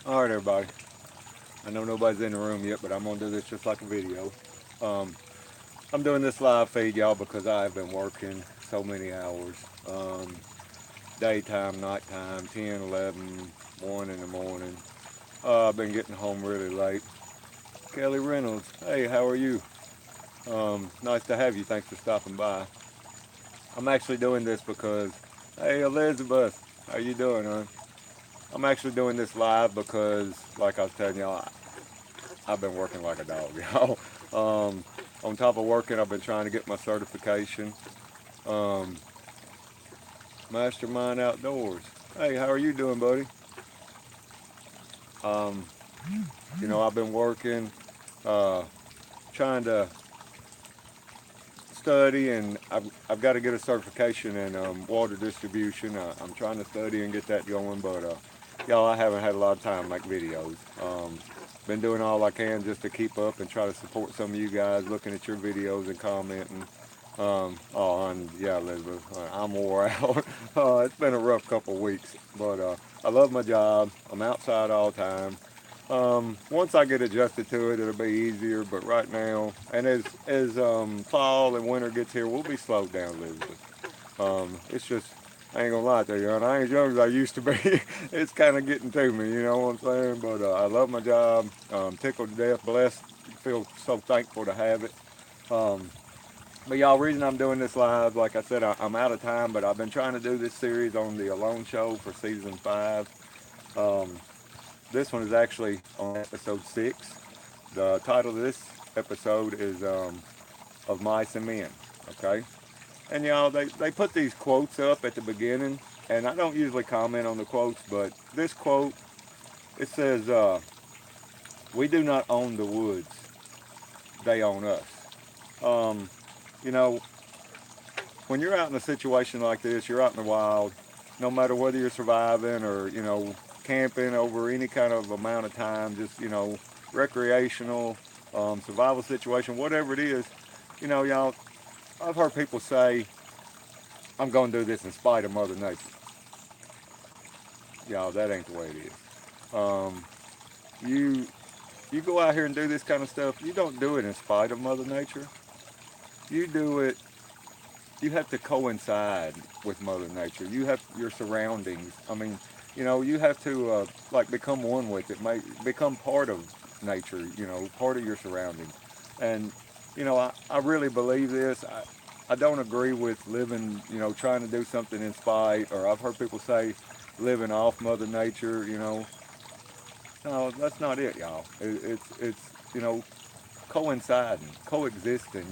All right, everybody. I know nobody's in the room yet, but I'm gonna do this just like a video. Um, I'm doing this live feed, y'all, because I've been working so many hours. Daytime, nighttime, 10, 11, 1 in the morning. I've been getting home really late. Kelly Reynolds, hey, how are you? Nice to have you. Thanks for stopping by. I'm actually doing this because, hey, Elizabeth, how you doing, hon? I'm actually doing this live because, like I was telling y'all, I've been working like a dog, y'all. On top of working, I've been trying to get my certification. Um, Mastermind Outdoors. Hey, how are you doing, buddy? Um, I've been working, uh, trying to study, and I've got to get a certification in water distribution. I'm trying to study and get that going, but y'all, I haven't had a lot of time to make videos. Been doing all I can just to keep up and try to support some of you guys, looking at your videos and commenting. And yeah, Elizabeth, I'm wore out. It's been a rough couple of weeks, but I love my job. I'm outside all the time. Once I get adjusted to it, it'll be easier. But right now, and as fall and winter gets here, we'll be slowed down, Elizabeth. It's just, I ain't gonna lie to you, and I ain't as young as I used to be. It's kind of getting to me, you know what I'm saying? But I love my job. Tickled to death, blessed. Feel so thankful to have it. Um, but y'all, reason I'm doing this live, like I said, I'm out of time, but I've been trying to do this series on the Alone Show for season 5. Um, this one is actually on episode 6. The title of this episode is Of Mice and Men. Okay? And y'all, they put these quotes up at the beginning, and I don't usually comment on the quotes, but this quote, it says, we do not own the woods, they own us. Um, you know, when you're out in a situation like this, you're out in the wild, no matter whether you're surviving or, camping over any kind of amount of time, just, recreational, survival situation, whatever it is, y'all, I've heard people say, I'm going to do this in spite of Mother Nature. Y'all, that ain't the way it is. You you go out here and do this kind of stuff, you don't do it in spite of Mother Nature. You do it, you have to coincide with Mother Nature. You have your surroundings. I mean, you have to like become one with it, become part of nature. Part of your surroundings. And I really believe this. I don't agree with living, trying to do something in spite, or I've heard people say living off Mother Nature. No, that's not it, y'all. It's coinciding, coexisting,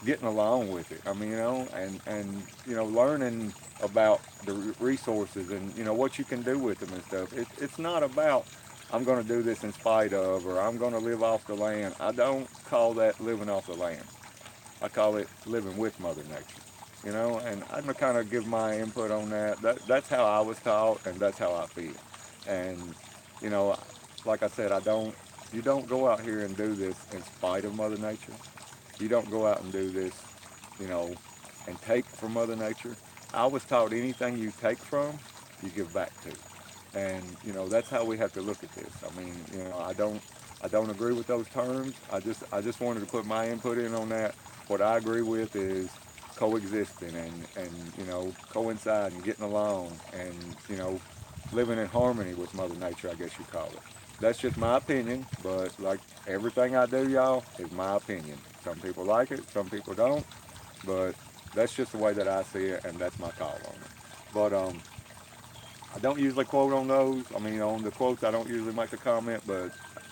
getting along with it. I mean, and learning about the resources and what you can do with them and stuff. It's not about I'm going to do this in spite of or I'm going to live off the land. I don't call that living off the land. I call it living with Mother Nature. And I'm gonna kind of give my input on that. That's how I was taught, and that's how I feel. And you know, like I said, I don't. You don't go out here and do this in spite of Mother Nature. You don't go out and do this, you know, and take from Mother Nature. I was taught anything you take from, you give back to, and that's how we have to look at this. I mean, I don't agree with those terms. I just wanted to put my input in on that. What I agree with is coexisting and coinciding, getting along, and living in harmony with Mother Nature. I guess you call it. That's just my opinion, but like everything I do, y'all, is my opinion. Some people like it, some people don't, but that's just the way that I see it, and that's my call on it. But I don't usually quote on those. I mean, on the quotes, I don't usually make a comment, but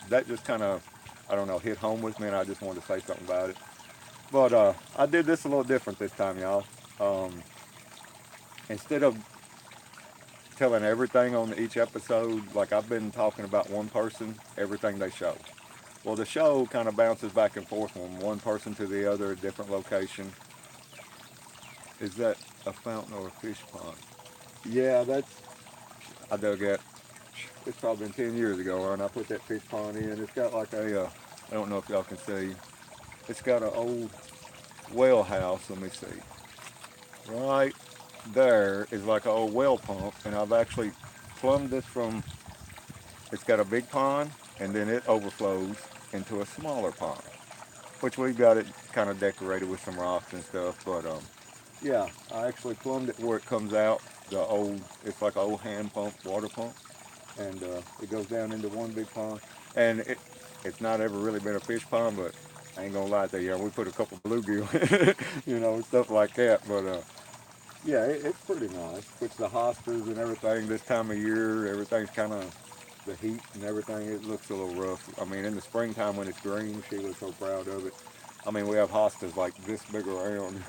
that just kind of, I don't know, hit home with me, and I just wanted to say something about it. But I did this a little different this time, y'all. Um, Instead of telling everything on each episode, like I've been talking about one person, everything they show. Well, the show kind of bounces back and forth from one person to the other, a different location. Is that a fountain or a fish pond? Yeah, I dug that. It's probably been 10 years ago, and I put that fish pond in. It's got like I don't know if y'all can see, it's got an old well house. Let me see. Right there is like an old well pump, and I've actually plumbed this from It's got a big pond, and then it overflows into a smaller pond, which we've got it kind of decorated with some rocks and stuff. But yeah, I actually plumbed it where it comes out. It's like an old hand pump, water pump, and it goes down into one big pond. And it's not ever really been a fish pond, but I ain't gonna lie to you, we put a couple bluegill in it, stuff like that. But yeah, it's pretty nice. Which the hostas and everything this time of year, everything's kind of the heat and everything. It looks a little rough. I mean, in the springtime when it's green, she was so proud of it. I mean, we have hostas like this big around.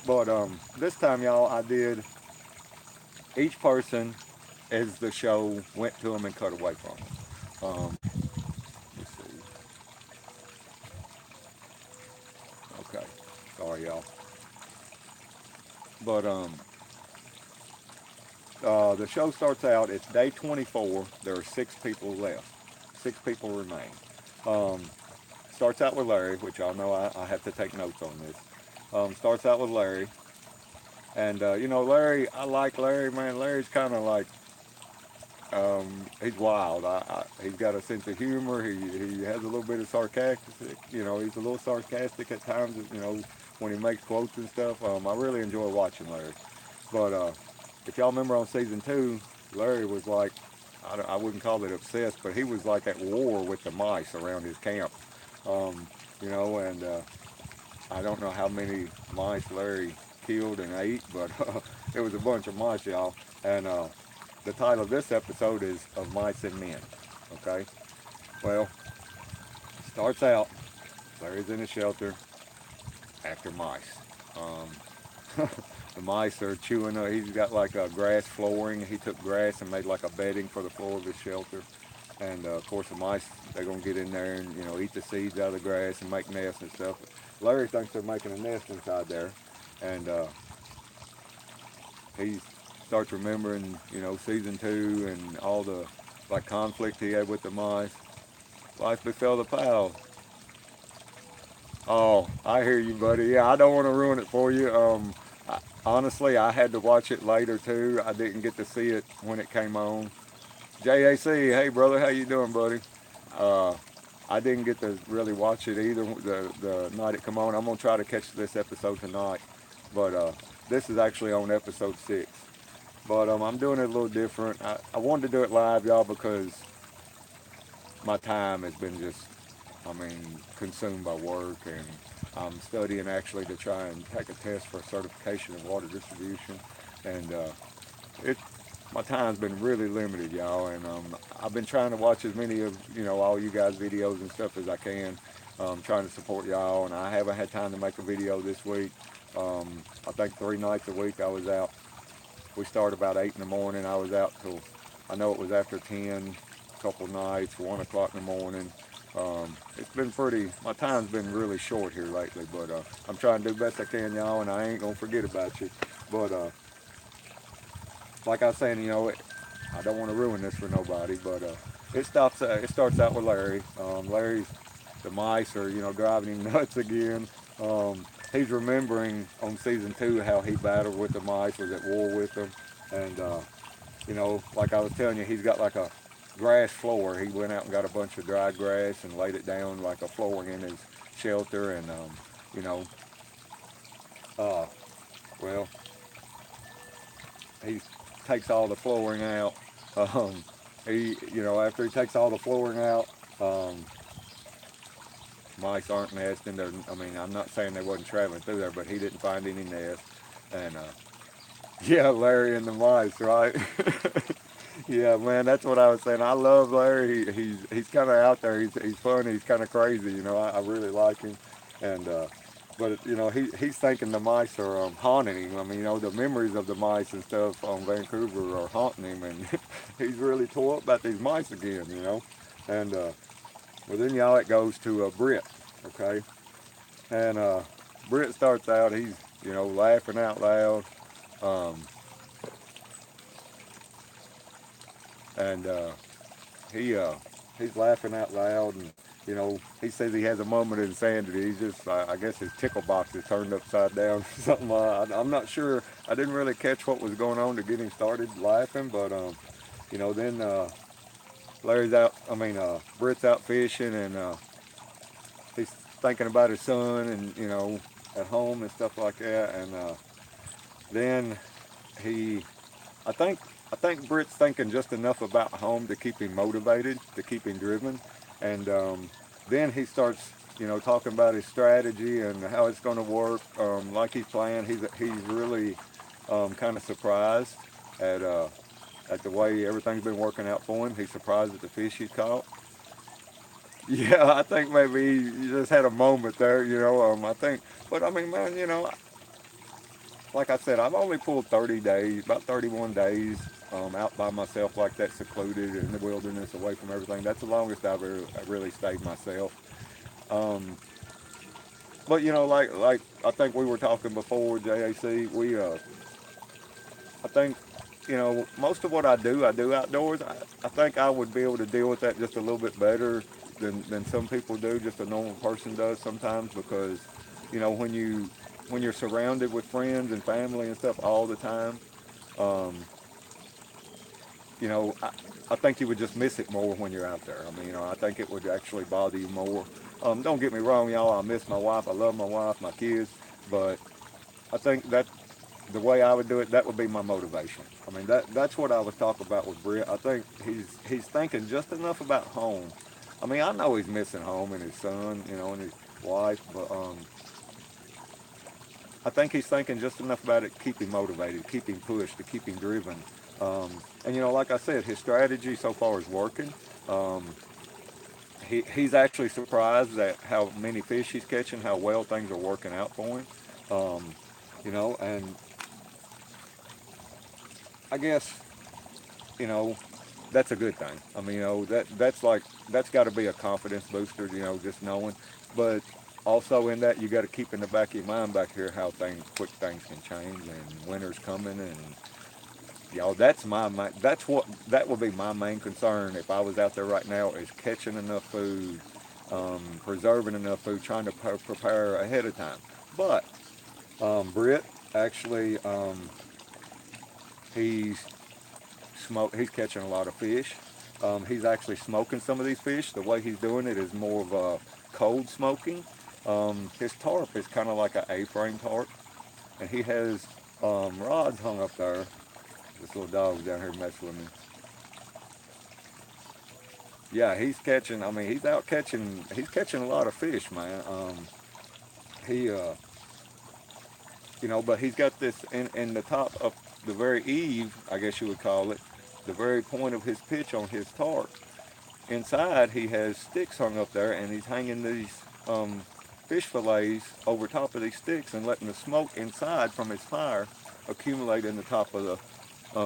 But this time, y'all, I did each person as the show went to them and cut away from them. Let's see. Okay, sorry, y'all. But the show starts out. It's day 24. There are 6 people left. 6 people remain. Um, starts out with Larry, which y'all know I have to take notes on this. Starts out with Larry, and Larry. I like Larry, man. Larry's kind of like he's wild. He's got a sense of humor. He has a little bit of sarcastic. He's a little sarcastic at times. When he makes quotes and stuff. I really enjoy watching Larry. But if y'all remember on season 2, Larry was like, I wouldn't call it obsessed, but he was like at war with the mice around his camp. And I don't know how many mice Larry killed and ate, but it was a bunch of mice, y'all. And the title of this episode is Of Mice and Men. Okay? Well, starts out, Larry's in a shelter after mice. The mice are chewing. He's got like a grass flooring. He took grass and made like a bedding for the floor of his shelter. And of course, the mice, they're going to get in there and, eat the seeds out of the grass and make nests and stuff. Larry thinks they're making a nest inside there. And he starts remembering, season 2 and all the like conflict he had with the mice. Life befell the pal. Oh, I hear you, buddy. Yeah, I don't want to ruin it for you. Honestly, I had to watch it later too. I didn't get to see it when it came on. JAC, hey brother, how you doing, buddy? Uh, I didn't get to really watch it either the night it come on. I'm gonna try to catch this episode tonight, but this is actually on episode 6. But I'm doing it a little different. I wanted to do it live, y'all, because my time has been just, consumed by work, and I'm studying actually to try and take a test for certification of water distribution, and it my time's been really limited, y'all, and I've been trying to watch as many of all you guys' videos and stuff as I can, trying to support y'all, and I haven't had time to make a video this week. I think 3 nights a week I was out. We start about 8 in the morning. I was out till, I know it was after 10, a couple nights, 1 o'clock in the morning. It's been my time's been really short here lately, but I'm trying to do the best I can, y'all, and I ain't going to forget about you. But like I was saying, I don't want to ruin this for nobody, but it starts out with Larry. The mice are, driving him nuts again. He's remembering on season 2 how he battled with the mice, was at war with them, and like I was telling you, he's got like a grass floor. He went out and got a bunch of dry grass and laid it down like a flooring in his shelter, and you know, well, he takes all the flooring out. After he takes all the flooring out, mice aren't nesting. I'm not saying they wasn't traveling through there, but he didn't find any nests. And yeah, Larry and the mice, right? Yeah, man, that's what I was saying. I love Larry. He's kind of out there. He's funny. He's kind of crazy. I really like him. And but he's thinking the mice are haunting him. The memories of the mice and stuff on Vancouver are haunting him, and he's really tore up about these mice again. And well, then y'all, it goes to Britt, okay? And Britt starts out, he's, laughing out loud. Um, and he's laughing out loud, and, he says he has a moment of insanity. He's just, I guess his tickle box is turned upside down. Something, I'm not sure. I didn't really catch what was going on to get him started laughing, but, then Larry's out. Britt's out fishing, and he's thinking about his son, and at home and stuff like that. And then he, I think, I think Britt's thinking just enough about home to keep him motivated, to keep him driven, and then he starts, talking about his strategy and how it's going to work. Like he's playing, he's really kind of surprised at uh, at the way everything's been working out for him. He's surprised at the fish he caught. Yeah, I think maybe he just had a moment there, I think, but I mean, man, like I said, I've only pulled 30 days, about 31 days, out by myself like that, secluded in the wilderness, away from everything. That's the longest I really stayed myself. Um, but like I think we were talking before, JAC. I think, most of what I do outdoors. I think I would be able to deal with that just a little bit better than some people do, just a normal person does sometimes, because, when you're surrounded with friends and family and stuff all the time, um, you know, I, I think you would just miss it more when you're out there. I mean, I think it would actually bother you more. Don't get me wrong, y'all. I miss my wife. I love my wife, my kids, but I think that the way I would do it, that would be my motivation. I mean, that's what I was talking about with Britt. I think he's thinking just enough about home. I mean, I know he's missing home and his son, and his wife, but I think he's thinking just enough about it to keep him motivated, keep him pushed, to keep him driven. And like I said, his strategy so far is working. Um, he's actually surprised at how many fish he's catching, how well things are working out for him. Um, and I guess you know that's a good thing. I mean, that's got to be a confidence booster. Just knowing, but also in that you got to keep in the back of your mind back here how quick things can change, and winter's coming, and that would be my main concern if I was out there right now, is catching enough food, preserving enough food, trying to prepare ahead of time. But Britt actually, he's he's catching a lot of fish. He's actually smoking some of these fish. The way he's doing it is more of a cold smoking. His tarp is kind of like an A-frame tarp, and he has rods hung up there. This little dog's down here messing with me. Yeah, he's catching. I mean, he's out catching. He's catching a lot of fish, man. He, but he's got this in the top of the very eave, I guess you would call it, the very point of his pitch on his tarp. Inside, he has sticks hung up there, and he's hanging these fish fillets over top of these sticks and letting the smoke inside from his fire accumulate in the top of the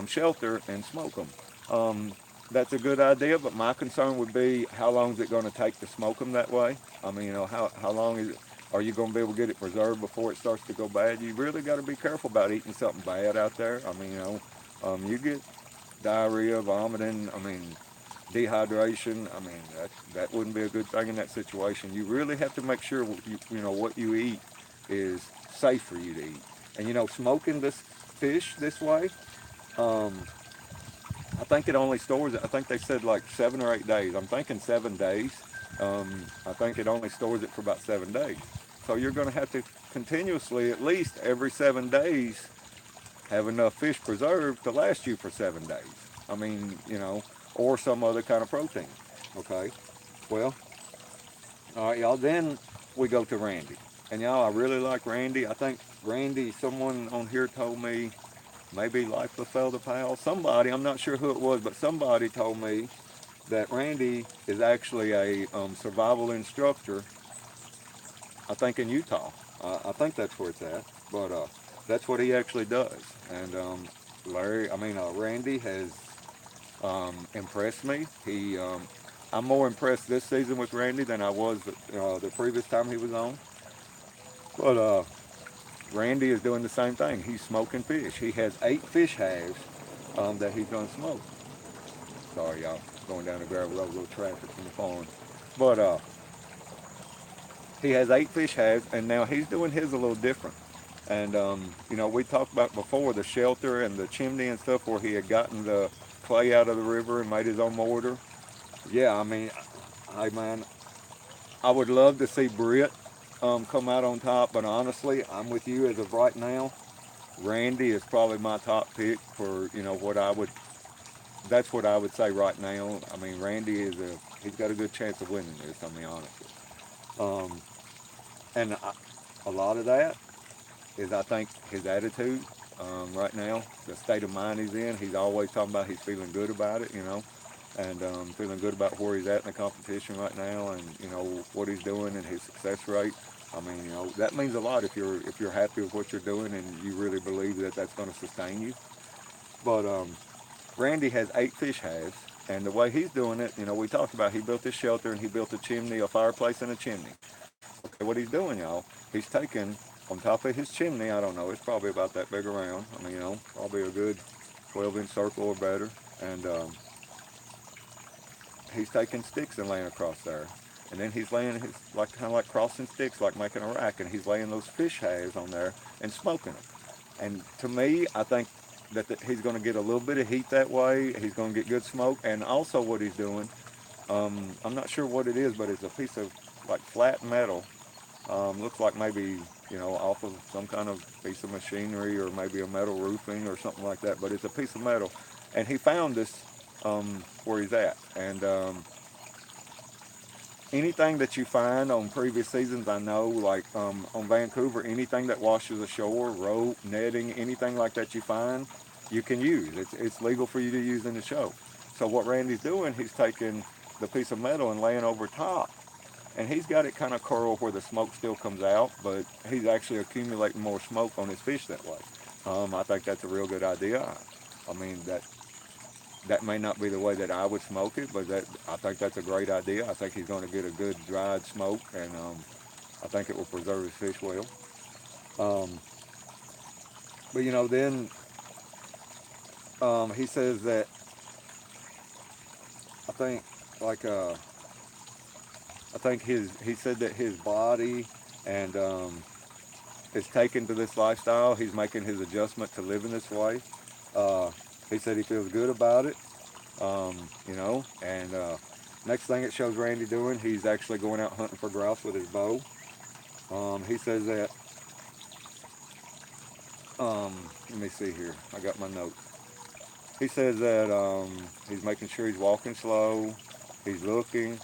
shelter and smoke them. That's a good idea, but my concern would be, how long is it going to take to smoke them that way? I mean, how long are you going to be able to get it preserved before it starts to go bad? You really got to be careful about eating something bad out there. I mean, you get diarrhea, vomiting, I mean, dehydration. I mean, that wouldn't be a good thing in that situation. You really have to make sure what you eat is safe for you to eat. And smoking this fish this way, um, I think it only stores it. I think they said like 7 or 8 days. I'm thinking 7 days. I think it only stores it for about 7 days. So you're going to have to continuously, at least every 7 days, have enough fish preserved to last you for 7 days. I mean, or some other kind of protein. Okay. Well, all right, y'all. Then we go to Randy. And y'all, I really like Randy. I think Randy, someone on here told me, maybe Life of Felder Pal, somebody, I'm not sure who it was, but somebody told me that Randy is actually a survival instructor, I think in Utah. I think that's where it's at, but that's what he actually does. And Randy has impressed me. I'm more impressed this season with Randy than I was the previous time he was on. But Randy is doing the same thing. He's smoking fish. He has 8 fish halves that he's going to smoke. Sorry, y'all. Going down the gravel road, a little traffic from the farm. But he has 8 fish halves, and now he's doing his a little different. And, we talked about before the shelter and the chimney and stuff where he had gotten the clay out of the river and made his own mortar. yeah, I mean, hey man, I would love to see Britt come out on top, but honestly, I'm with you as of right now. Randy is probably my top pick for what I would. That's what I would say right now. I mean, Randy he's got a good chance of winning this. I mean, honestly, um, and a lot of that is I think his attitude right now, the state of mind he's in. He's always talking about he's feeling good about it, and feeling good about where he's at in the competition right now, and what he's doing and his success rate. I mean, that means a lot if you're happy with what you're doing and you really believe that that's going to sustain you. But Randy has 8 fish halves, and the way he's doing it, we talked about he built this shelter and he built a chimney, a fireplace, and a chimney. Okay, what he's doing, y'all, he's taking on top of his chimney. I don't know, it's probably about that big around. I mean, probably a good 12-inch circle or better, and he's taking sticks and laying across there. And then he's laying his like kind of like crossing sticks, like making a rack, and he's laying those fish halves on there and smoking them. And to me, I think that he's going to get a little bit of heat that way. He's going to get good smoke, and also what he's doing, I'm not sure what it is, but it's a piece of like flat metal. Looks like maybe off of some kind of piece of machinery or maybe a metal roofing or something like that. But it's a piece of metal, and he found this where he's at, and anything that you find on previous seasons, I know, like on Vancouver, anything that washes ashore, rope, netting, anything like that you find, you can use. It's legal for you to use in the show. So what Randy's doing, he's taking the piece of metal and laying over top, and he's got it kind of curled where the smoke still comes out, but he's actually accumulating more smoke on his fish that way. I think that's a real good idea. I mean that may not be the way that I would smoke it, but I think that's a great idea. I think he's going to get a good dried smoke, and I think it will preserve his fish well. Um, but then he says that I think like I think he said that his body and is taken to this lifestyle. He's making his adjustment to living this way. Uh, he said he feels good about it. And next thing it shows Randy doing, he's actually going out hunting for grouse with his bow. He says that, let me see here, I got my notes. He says that he's making sure he's walking slow, he's looking.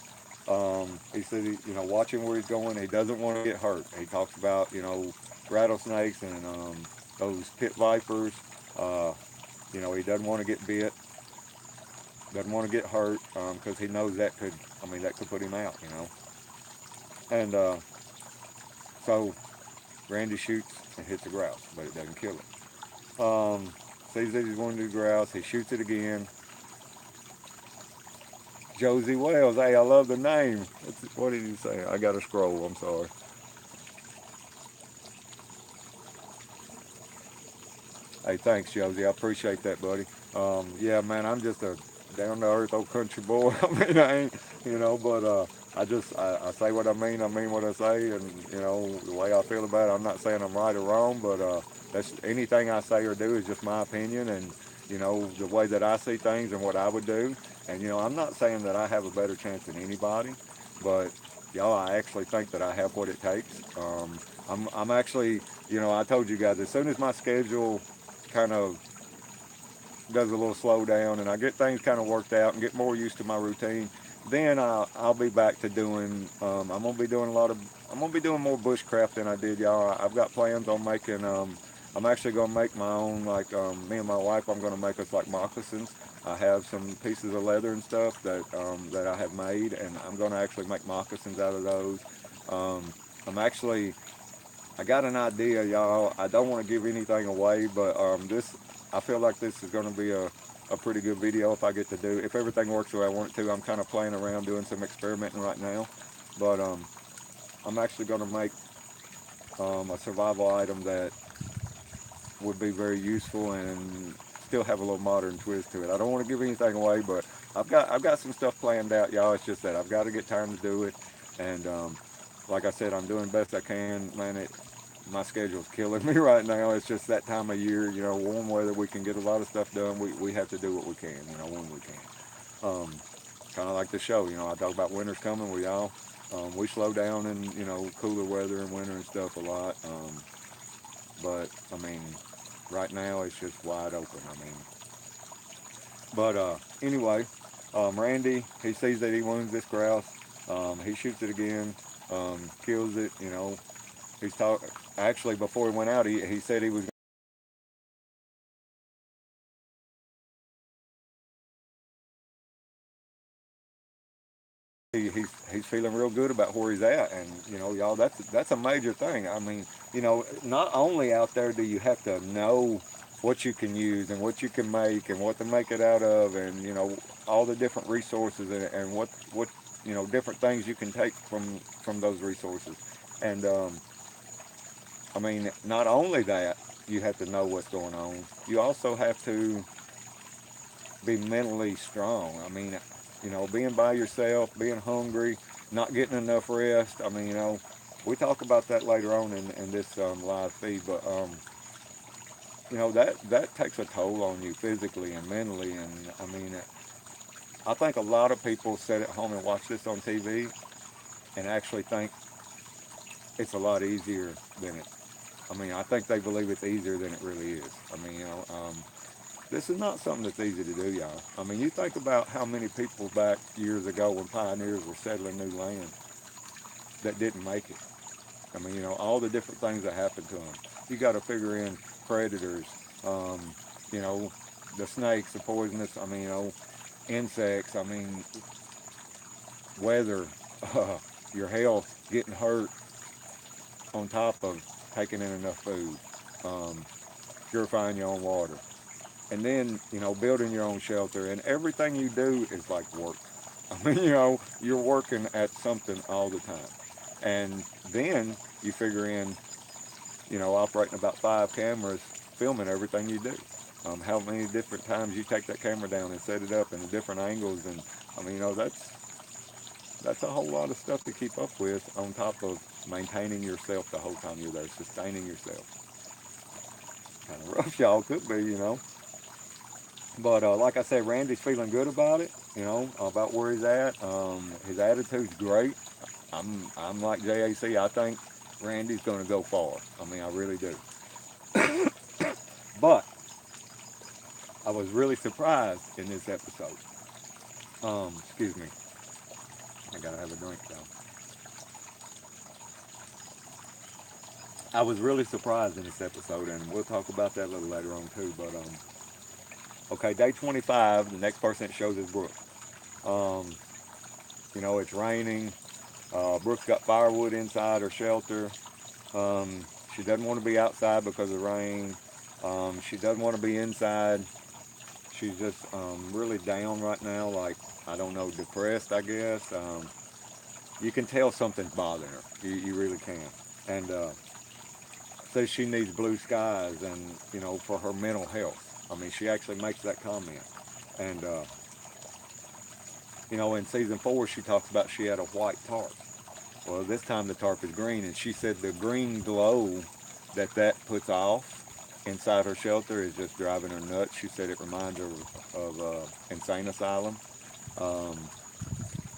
He says, watching where he's going. He doesn't want to get hurt. He talks about, rattlesnakes and those pit vipers. Uh, he doesn't want to get bit, doesn't want to get hurt because he knows that could put him out. And so Randy shoots and hits a grouse, but it doesn't kill him. Sees that he's going to do grouse, he shoots it again. Josie Wells, hey, I love the name. What did he say? I got to scroll, I'm sorry. Hey, thanks, Josie. I appreciate that, buddy. Yeah, man, I'm just a down to earth old country boy. I mean, I ain't, but I say what I mean what I say, and the way I feel about it. I'm not saying I'm right or wrong, but that's anything I say or do is just my opinion, and the way that I see things and what I would do. And I'm not saying that I have a better chance than anybody, but y'all, I actually think that I have what it takes. I'm actually, I told you guys as soon as my schedule kind of does a little slow down and I get things kind of worked out and get more used to my routine, then I'll be back to doing. I'm gonna be doing I'm gonna be doing more bushcraft than I did, y'all. I've got plans on making. I'm actually gonna make my own. Like me and my wife, I'm gonna make us like moccasins. I have some pieces of leather and stuff that I have made, and I'm gonna actually make moccasins out of those. Um, I'm actually I got an idea, y'all. I don't want to give anything away, but I feel like this is going to be a pretty good video if I get to do. If everything works the way I want it to, I'm kind of playing around doing some experimenting right now. But I'm actually going to make a survival item that would be very useful and still have a little modern twist to it. I don't want to give anything away, but I've got some stuff planned out, y'all. It's just that I've got to get time to do it, and like I said, I'm doing the best I can. Man, my schedule's killing me right now. It's just that time of year, warm weather. We can get a lot of stuff done. We have to do what we can, when we can. Um, kind of like the show. I talk about winter's coming. We slow down in cooler weather and winter and stuff a lot. But I mean, right now it's just wide open. I mean, but anyway, Randy, he sees that he wounds this grouse. He shoots it again, kills it. He's talk. Actually, before he went out, he said he was. He's feeling real good about where he's at, and y'all, that's a major thing. I mean, not only out there do you have to know what you can use and what you can make and what to make it out of, and all the different resources and what different things you can take from those resources, and I mean, not only that, you have to know what's going on. You also have to be mentally strong. I mean, being by yourself, being hungry, not getting enough rest. I mean, we talk about that later on in this live feed, but that takes a toll on you physically and mentally. And I mean, I think a lot of people sit at home and watch this on TV and actually think it's a lot easier than it. I mean, I think they believe it's easier than it really is. I mean, this is not something that's easy to do, y'all. I mean, you think about how many people back years ago when pioneers were settling new land that didn't make it. I mean, all the different things that happened to them. You got to figure in predators, um, you know, the snakes, the poisonous, I mean, insects, I mean, weather, your health, getting hurt on top of taking in enough food, purifying your own water. And then, building your own shelter, and everything you do is like work. I mean, you're working at something all the time. And then you figure in, operating about 5 cameras, filming everything you do. How many different times you take that camera down and set it up in different angles, and I mean, that's a whole lot of stuff to keep up with on top of maintaining yourself the whole time you're there, sustaining yourself. Kind of rough, y'all, could be. But like I said, Randy's feeling good about it, about where he's at. His attitude's great. I'm like JAC. I think Randy's going to go far. I mean, I really do. But I was really surprised in this episode. Excuse me. I gotta have a drink though. I was really surprised in this episode, and we'll talk about that a little later on too. But okay, day 25. The next person that shows is Brooke. Um, it's raining. Brooke's got firewood inside her shelter. She doesn't want to be outside because of rain. She doesn't want to be inside. She's just really down right now, like, I don't know, depressed, I guess. You can tell something's bothering her. You really can. And says she needs blue skies and, for her mental health. I mean, she actually makes that comment. And, in season 4, she talks about she had a white tarp. Well, this time the tarp is green, and she said the green glow that puts off inside her shelter is just driving her nuts. She said it reminds her of insane asylum, um,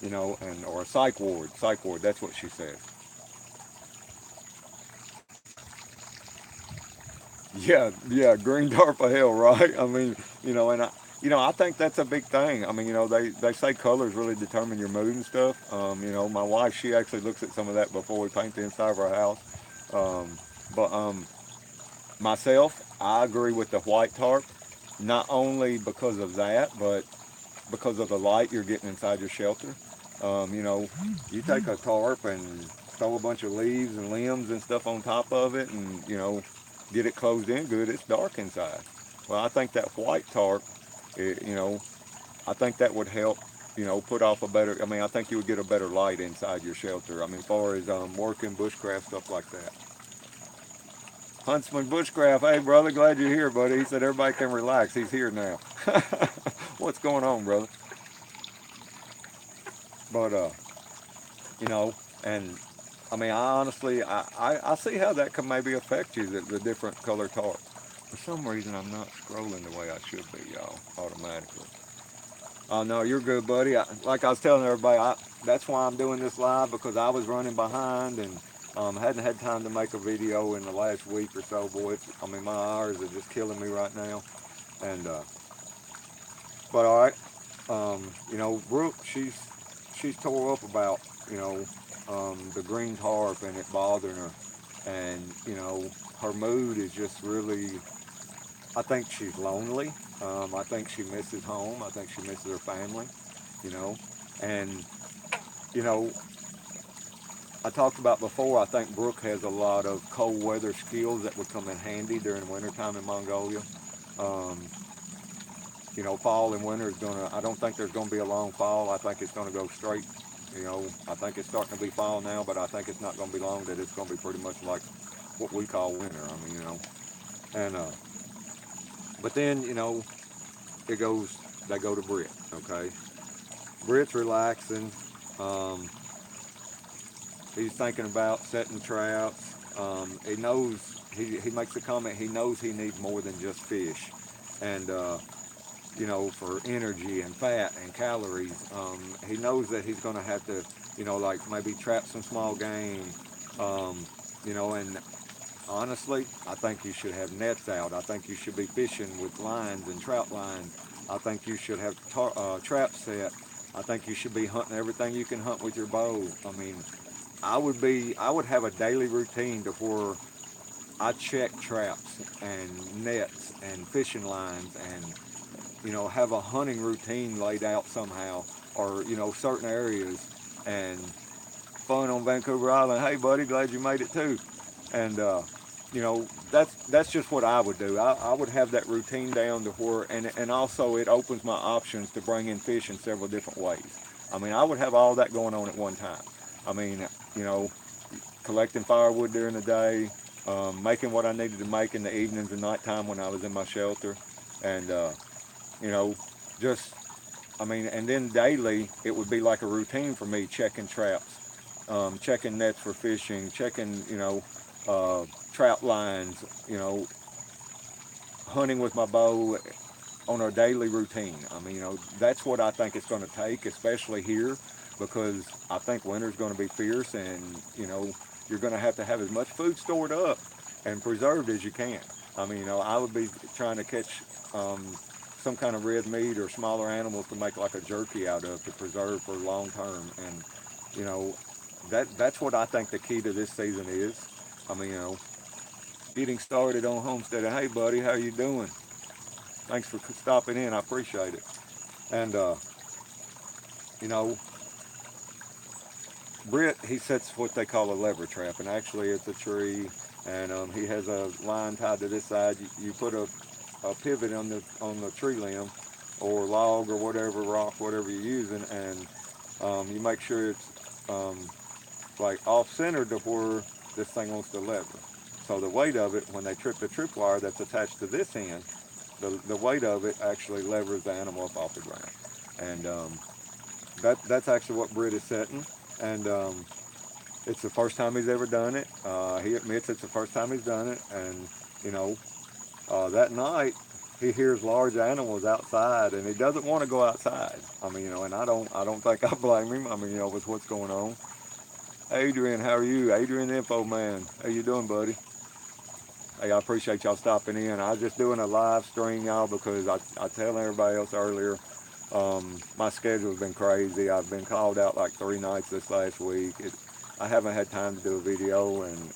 and or a psych ward. Psych ward. That's what she said. Yeah, yeah, green tarp of hell, right? I mean, and I think that's a big thing. I mean, they say colors really determine your mood and stuff. My wife, she actually looks at some of that before we paint the inside of our house. But myself, I agree with the white tarp, not only because of that, but because of the light you're getting inside your shelter. You take a tarp and throw a bunch of leaves and limbs and stuff on top of it, and get it closed in good. It's dark inside. Well, I think that white tarp, it, you know, I think that would help. Put off a better. I mean, I think you would get a better light inside your shelter. I mean, as far as working bushcraft stuff like that. Huntsman Bushcraft, hey brother, glad you're here, buddy. He said everybody can relax. He's here now. What's going on, brother? But and I mean, I honestly, I see how that could maybe affect you, the different color tarp. For some reason, I'm not scrolling the way I should be, y'all, automatically. Oh no, you're good, buddy. Like I was telling everybody, that's why I'm doing this live, because I was running behind and hadn't had time to make a video in the last week or so. Boy, I mean, my hours are just killing me right now. And but all right, you know, Brooke, she's tore up about, you know, the green tarp and it bothering her, and you know, her mood is just really. I think she's lonely. I think she misses home. I think she misses her family. You know, and you know, I talked about before. I think Brooke has a lot of cold weather skills that would come in handy during wintertime in Mongolia. Um, you know, fall and winter is gonna. I don't think there's gonna be a long fall. I think it's gonna go straight. You know, I think it's starting to be fall now, but I think it's not gonna be long. That it's gonna be pretty much like what we call winter. I mean, you know, and but then you know, it goes. They go to Brit. Okay, Brit's relaxing. Um, he's thinking about setting traps. He knows. He makes a comment. He knows he needs more than just fish, and you know, for energy and fat and calories. He knows that he's going to have to, you know, like maybe trap some small game, um, you know, and honestly, I think you should have nets out. I think you should be fishing with lines and trout lines. I think you should have traps set. I think you should be hunting everything you can hunt with your bow. I mean, I would have a daily routine to where I check traps and nets and fishing lines and you know, have a hunting routine laid out somehow, or you know, certain areas, and fun on Vancouver Island. Hey, buddy, glad you made it too. And you know, that's just what I would do. I would have that routine down to where, and also it opens my options to bring in fish in several different ways. I mean, I would have all that going on at one time. I mean, you know, collecting firewood during the day, making what I needed to make in the evenings and nighttime when I was in my shelter, and you know, just I mean, and then daily it would be like a routine for me checking traps, checking nets for fishing, checking trout lines, you know, hunting with my bow on a daily routine. I mean, you know, that's what I think it's going to take, especially here, because I think winter's going to be fierce, and you know, you're going to have as much food stored up and preserved as you can. I mean, you know, I would be trying to catch some kind of red meat or smaller animals to make like a jerky out of to preserve for long term, and you know, that's what I think the key to this season is. I mean, you know, getting started on homesteading. Hey, buddy, how you doing? Thanks for stopping in. I appreciate it. And you know, Britt, he sets what they call a lever trap, and actually it's a tree, and he has a line tied to this side. You put a pivot on the tree limb, or log or whatever rock, whatever you're using, and you make sure it's like off center to where this thing wants to lever. So the weight of it, when they trip the tripwire that's attached to this end, the weight of it actually levers the animal up off the ground, and that's actually what Britt is setting, and it's the first time he's ever done it. He admits it's the first time he's done it, and you know, that night he hears large animals outside, and he doesn't want to go outside. I mean, you know, and I don't think I blame him. I mean, you know, with what's going on. Adrian, how are you? Adrian Info Man, how you doing, buddy? Hey, I appreciate y'all stopping in. I was just doing a live stream, y'all, because I tell everybody else earlier, my schedule's been crazy. I've been called out like 3 nights this last week. I haven't had time to do a video, and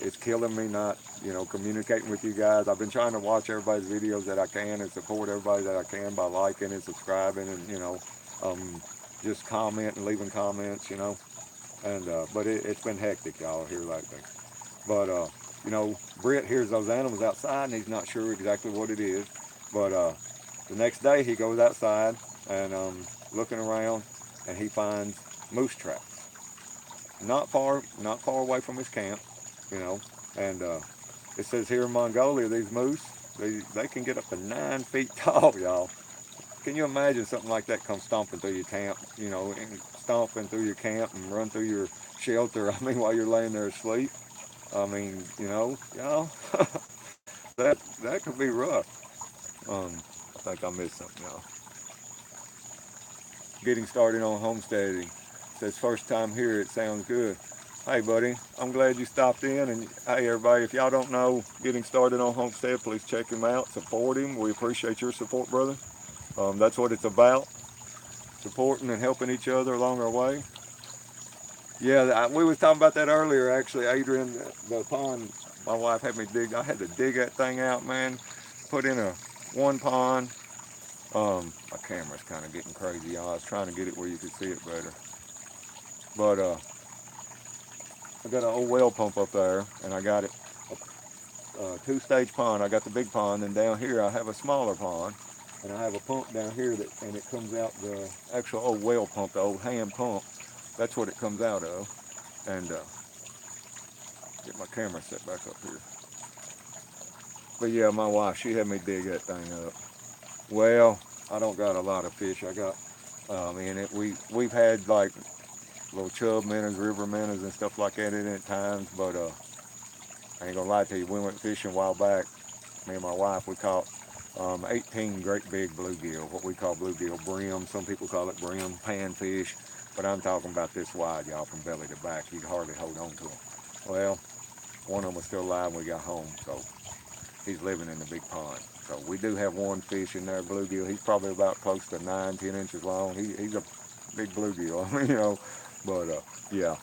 it's killing me not, you know, communicating with you guys. I've been trying to watch everybody's videos that I can and support everybody that I can by liking and subscribing and, you know, just comment and leaving comments, you know. And but it's been hectic, y'all, here lately. But you know, Britt hears those animals outside, and he's not sure exactly what it is. But the next day, he goes outside and looking around, and he finds moose tracks. Not far away from his camp, you know. And it says here in Mongolia, these moose, they can get up to 9 feet tall, y'all. Can you imagine something like that come stomping through your camp, you know, and stomping through your camp and run through your shelter? I mean, while you're laying there asleep. I mean, you know, y'all, that could be rough. I think I missed something, y'all. getting started on homesteading. Says first time here, it sounds good. Hey buddy, I'm glad you stopped in, and hey everybody, if y'all don't know Getting Started on Homestead, please check him out, support him. We appreciate your support, brother. That's what it's about, supporting and helping each other along our way. Yeah, we was talking about that earlier actually, Adrian, the pond. My wife had me dig, I had to dig that thing out, man. Put in a one pond. My camera's kind of getting crazy, y'all. I was trying to get it where you could see it better. But I got an old well pump up there, and I got it a two-stage pond. I got the big pond, and down here I have a smaller pond, and I have a pump down here that, and it comes out the actual old well pump, the old hand pump. That's what it comes out of. And get my camera set back up here. But yeah, my wife, she had me dig that thing up. Well, I don't got a lot of fish. I got in it. We've had like little chub minnows, river minnows, and stuff like that in it at times. But I ain't gonna lie to you, we went fishing a while back. Me and my wife, we caught 18 great big bluegill, what we call bluegill, brim. Some people call it brim, panfish. But I'm talking about this wide, y'all, from belly to back. You can hardly hold on to them. Well, one of them was still alive when we got home, so he's living in the big pond. So we do have one fish in there, bluegill. He's probably about close to 9, 10 inches long. He's a big bluegill, but yeah,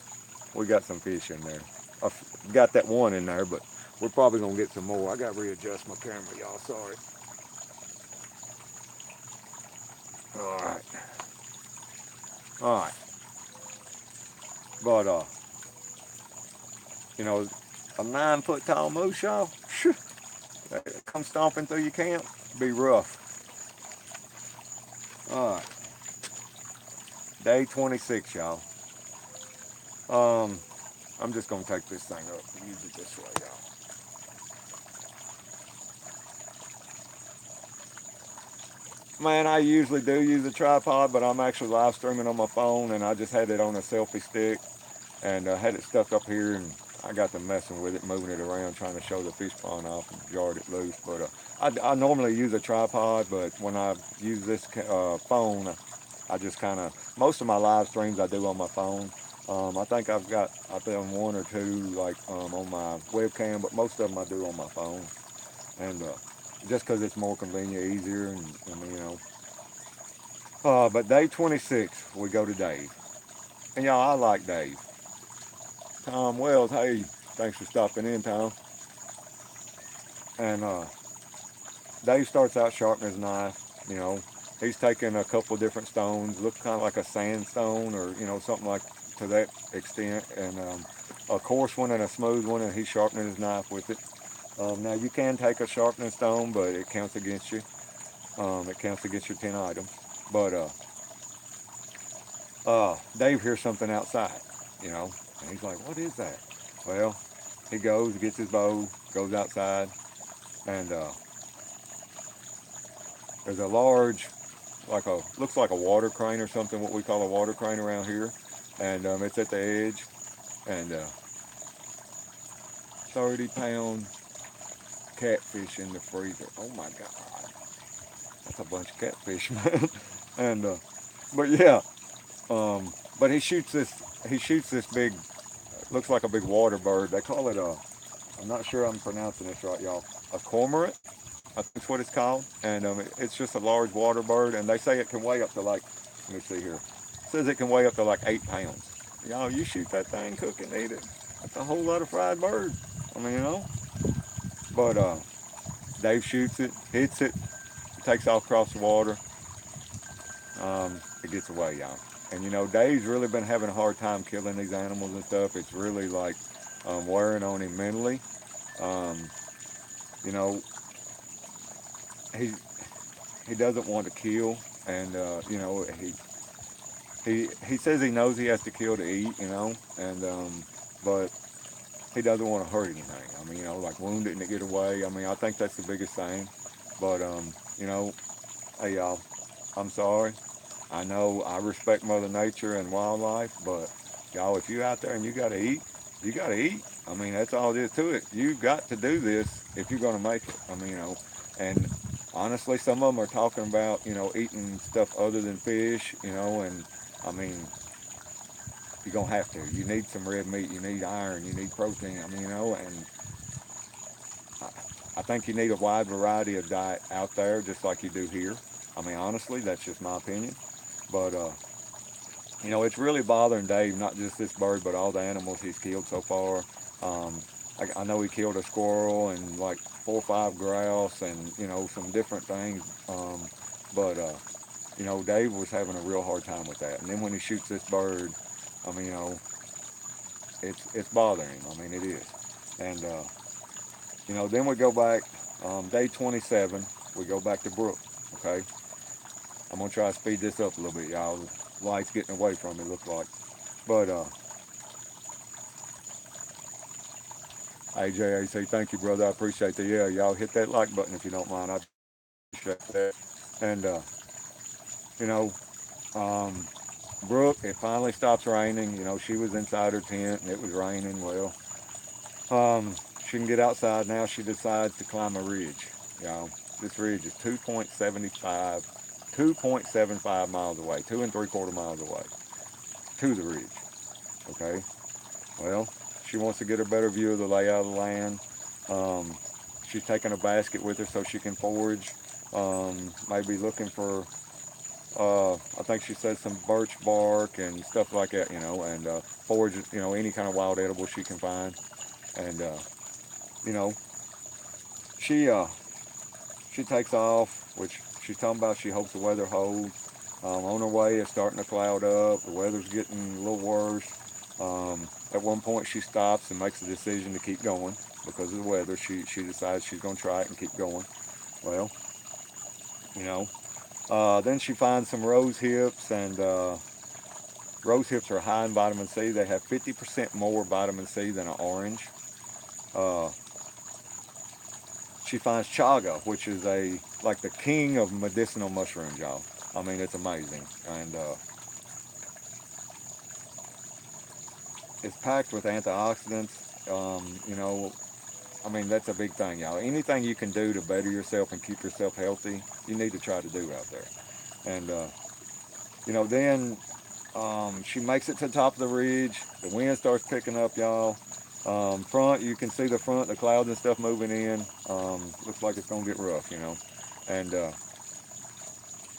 we got some fish in there. I've got that one in there, but we're probably gonna get some more. I gotta readjust my camera, y'all, sorry. All right. But a 9 foot tall moose, y'all, come stomping through your camp, be rough. All right, day 26, y'all. I'm just gonna take this thing up and use it this way, y'all. Man, I usually do use a tripod, but I'm actually live streaming on my phone, and I just had it on a selfie stick, and had it stuck up here, and I got to messing with it, moving it around, trying to show the fish pond off and jarred it loose. But I normally use a tripod, but when I use this phone, I just kind of, most of my live streams I do on my phone. I think I've done one or two like on my webcam, but most of them I do on my phone, and just because it's more convenient, easier, and but day 26, we go to Dave, and y'all, I like Dave. Tom Wells, hey, thanks for stopping in, Tom. And Dave starts out sharpening his knife. He's taking a couple different stones, look kind of like a sandstone or something like to that extent, and a coarse one and a smooth one, and he's sharpening his knife with it. Now you can take a sharpening stone, but it counts against you. It counts against your 10 items. But Dave hears something outside, and he's like, "What is that?" Well, he goes, gets his bow, goes outside, and there's a large, looks like a water crane or something, what we call a water crane around here, and it's at the edge, and 30-pound catfish in the freezer. Oh my God, that's a bunch of catfish, man. And but yeah, but he shoots this big, looks like a big water bird. They call it a, I'm not sure I'm pronouncing this right, y'all, a cormorant, I think that's what it's called. And it's just a large water bird, and they say it can weigh up to like, let me see here, it says it can weigh up to like 8 pounds. Y'all, you shoot that thing, cook it, eat it. That's a whole lot of fried bird. But Dave shoots it, hits it, takes off across the water. It gets away, y'all. And Dave's really been having a hard time killing these animals and stuff. It's really like wearing on him mentally. Um, you know, he he doesn't want to kill, and he says he knows he has to kill to eat, and but he doesn't want to hurt anything. Like wound it and get away. I think that's the biggest thing. But hey y'all, I'm sorry. I know I respect Mother Nature and wildlife, but y'all, if you're out there and you gotta eat, you gotta eat. That's all there is to it. You've got to do this if you're gonna make it. And honestly, some of them are talking about, eating stuff other than fish, and I mean, you're going to have to. You need some red meat, you need iron, you need protein, I mean, and I, I think you need a wide variety of diet out there, just like you do here. I mean, honestly, that's just my opinion. But, it's really bothering Dave, not just this bird, but all the animals he's killed so far. Um, I know he killed a squirrel and like 4 or 5 grouse and, some different things. But, Dave was having a real hard time with that. And then when he shoots this bird, I mean, it's bothering him. I mean, it is. And, then we go back, day 27, we go back to Brook, okay? I'm going to try to speed this up a little bit, y'all. The light's getting away from me, looks like. But, AJAC, thank you, brother. I appreciate that. Yeah, y'all hit that like button if you don't mind. I appreciate that. And, you know, um, Brooke, it finally stops raining. She was inside her tent and it was raining. Well, she can get outside now. She decides to climb a ridge. You know, this ridge is 2.75 miles away, 2.75 miles away to the ridge. Okay. Well, she wants to get a better view of the layout of the land. Um, she's taking a basket with her so she can forage. Maybe looking for, I think she said some birch bark and stuff like that, and forage, any kind of wild edible she can find. And, you know, she, uh, she takes off, which she's talking about she hopes the weather holds. On her way, it's starting to cloud up. The weather's getting a little worse. At one point, she stops and makes a decision to keep going because of the weather. She decides she's going to try it and keep going. Well, you know, then she finds some rose hips, and rose hips are high in vitamin C. They have 50% more vitamin C than an orange. Uh, she finds chaga, which is like the king of medicinal mushrooms, y'all. I mean, it's amazing, and it's packed with antioxidants. I mean, that's a big thing, y'all. Anything you can do to better yourself and keep yourself healthy, you need to try to do out there. And then she makes it to the top of the ridge. The wind starts picking up, y'all. Front, you can see the front, the clouds and stuff moving in. Looks like it's gonna get rough. And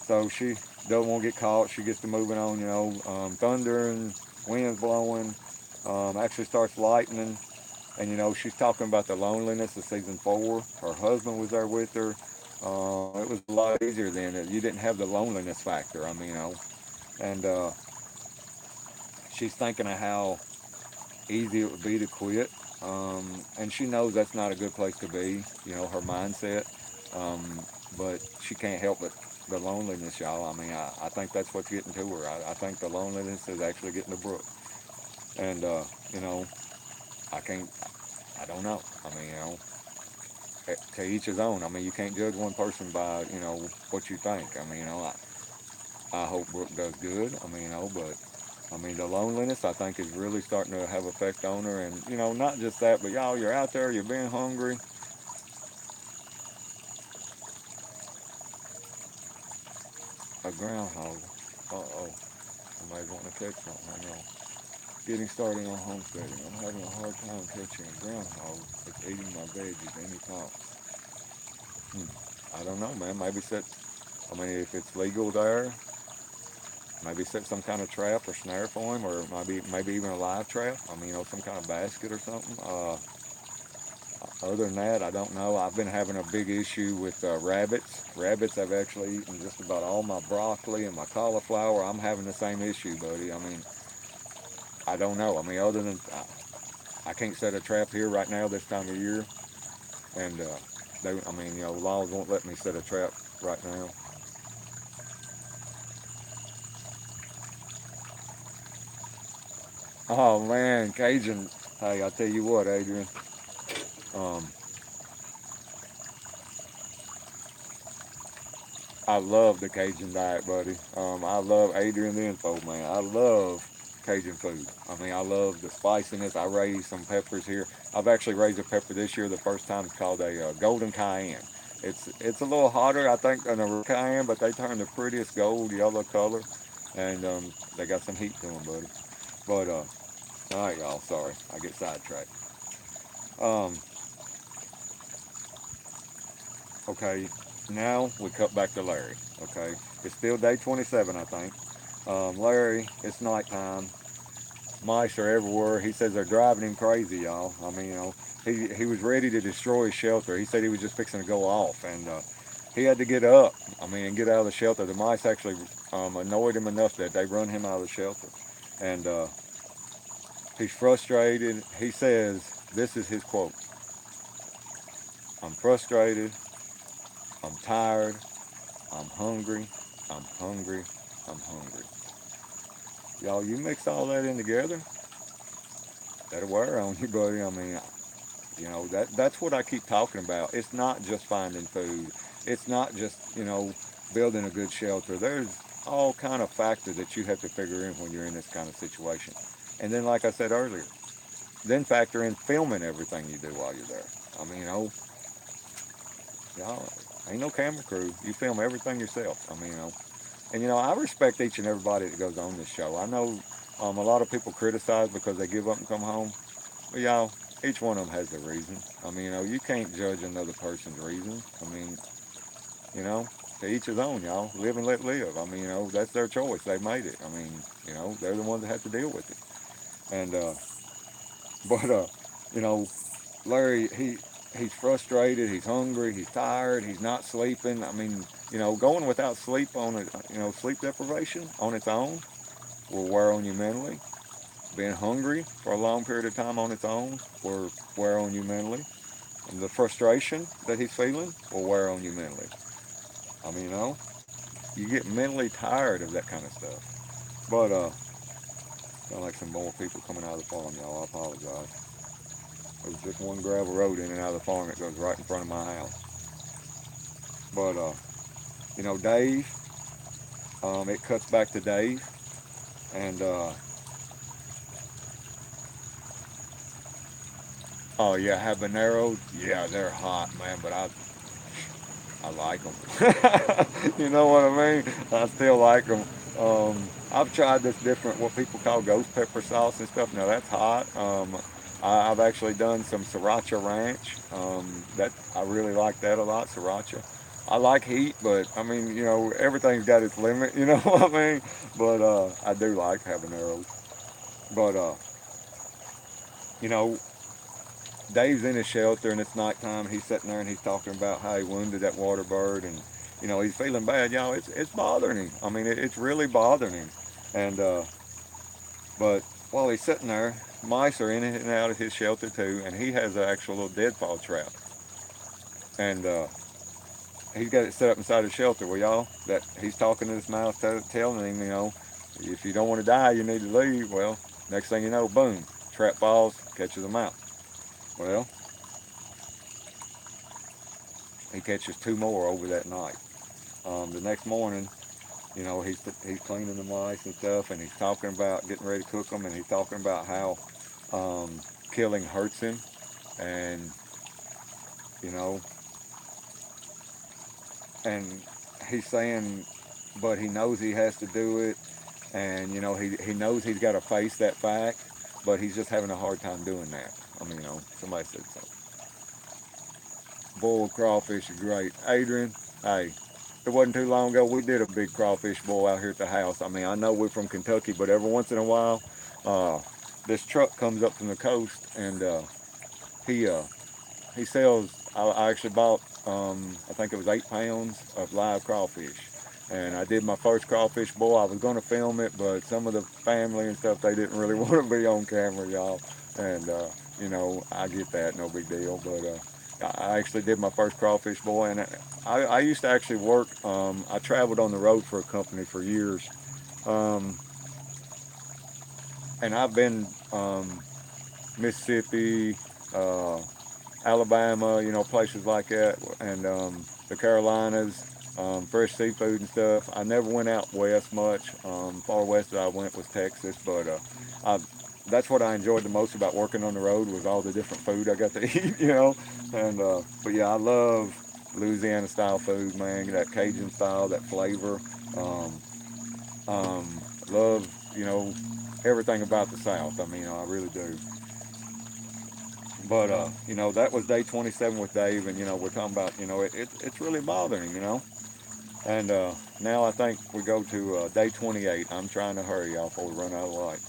so she doesn't want to get caught. She gets to moving on. Thunder and winds blowing. Actually starts lightning. And she's talking about the loneliness of season 4. Her husband was there with her. It was a lot easier then. You didn't have the loneliness factor. I mean, and she's thinking of how easy it would be to quit. And she knows that's not a good place to be, her mindset. But she can't help it. The loneliness, y'all. I mean, I think that's what's getting to her. I think the loneliness is actually getting to Brooke. And, I can't, I don't know. I mean, to each his own. I mean, you can't judge one person by, what you think. I mean, I hope Brooke does good. I mean, but I mean, the loneliness, I think, is really starting to have effect on her. And, not just that, but y'all, you're out there, you're being hungry. A groundhog. Uh-oh. Somebody's wanting to catch something. I know. Getting started on homesteading. I'm having a hard time catching a groundhog that's eating my veggies any time. I don't know, man. I mean, if it's legal there, maybe set some kind of trap or snare for him, or maybe even a live trap. I mean, some kind of basket or something. Other than that, I don't know. I've been having a big issue with rabbits. Rabbits have actually eaten just about all my broccoli and my cauliflower. I'm having the same issue, buddy. I mean, I don't know. I mean, other than I can't set a trap here right now this time of year, and I mean, laws won't let me set a trap right now. Oh man, Cajun. Hey, I tell you what, Adrian. Um, I love the Cajun diet, buddy. I love Adrian the info, man. I love Cajun food. I mean, I love the spiciness. I raised some peppers here. I've actually raised a pepper this year the first time. It's called a golden cayenne. It's a little hotter, I think, than a cayenne, but they turn the prettiest gold yellow color, and they got some heat to them, buddy. But all right, y'all. Sorry, I get sidetracked. Um, okay, now we cut back to Larry. Okay, it's still day 27, I think. Larry, it's nighttime. Mice are everywhere. He says they're driving him crazy, y'all. I mean, he was ready to destroy his shelter. He said he was just fixing to go off, and he had to get up. I mean, and get out of the shelter. The mice actually annoyed him enough that they run him out of the shelter, and he's frustrated. He says, "This is his quote: I'm frustrated. I'm tired. I'm hungry. I'm hungry. I'm hungry." Y'all, you mix all that in together, that'll wear on you, buddy. I mean, that's what I keep talking about. It's not just finding food. It's not just, building a good shelter. There's all kind of factors that you have to figure in when you're in this kind of situation. And then, like I said earlier, then factor in filming everything you do while you're there. I mean, y'all, ain't no camera crew. You film everything yourself. I mean, and I respect each and everybody that goes on this show. I know a lot of people criticize because they give up and come home. But y'all, each one of them has their reason. I mean, you can't judge another person's reason. I mean, you know, to each his own, y'all. Live and let live. I mean, that's their choice. They made it. I mean, they're the ones that have to deal with it. And, but, you know, Larry, he's frustrated. He's hungry. He's tired. He's not sleeping. I mean, going without sleep on it, sleep deprivation on its own will wear on you mentally. Being hungry for a long period of time on its own will wear on you mentally. And the frustration that he's feeling will wear on you mentally. I mean, you get mentally tired of that kind of stuff. But, sound like some more people coming out of the farm, y'all. I apologize. There's just one gravel road in and out of the farm that goes right in front of my house. But, Dave, it cuts back to Dave. And, oh, yeah, habaneros. Yeah, they're hot, man, but I like them. You know what I mean? I still like them. I've tried this different, what people call ghost pepper sauce and stuff. Now that's hot. I've actually done some sriracha ranch. That I really like that a lot, sriracha. I like heat, but I mean, everything's got its limit. You know what I mean? But I do like habaneros. But you know, Dave's in his shelter and it's nighttime. He's sitting there and he's talking about how he wounded that water bird, and he's feeling bad. It's bothering him. I mean, it's really bothering him. And but while he's sitting there, mice are in and out of his shelter too, and he has an actual little deadfall trap. And he's got it set up inside his shelter. Well, y'all, that he's talking to his mouse, telling him, if you don't want to die, you need to leave. Well, next thing you know, boom, trap falls, catches a mouse. Well, he catches two more over that night. The next morning, he's cleaning the mice and stuff, and he's talking about getting ready to cook them, and he's talking about how killing hurts him, and you know, and he's saying, but he knows he has to do it, and he knows he's got to face that fact, but he's just having a hard time doing that. I mean, somebody said so. Boiled crawfish are great. Adrian, hey, it wasn't too long ago we did a big crawfish boil out here at the house. I mean, I know we're from Kentucky, but every once in a while, uh, this truck comes up from the coast, and he he sells. I actually bought, I think it was 8 pounds of live crawfish, and I did my first crawfish boil. I was going to film it, but some of the family and stuff, they didn't really want to be on camera, y'all. And I get that, no big deal. But I actually did my first crawfish boil, and I used to actually work. I traveled on the road for a company for years, um, and I've been Mississippi, Alabama, places like that, and the Carolinas, fresh seafood and stuff. I never went out west much. Far west that I went was Texas, but I, that's what I enjoyed the most about working on the road was all the different food I got to eat, And but yeah, I love. Louisiana style food, man. That Cajun style, that flavor. Um, love, you know, everything about the South. I mean, I really do. But you know, that was day 27 with Dave, and you know, we're talking about, you know, it's really bothering him, you know. And now I think we go to day 28. I'm trying to hurry, y'all, before we run out of light.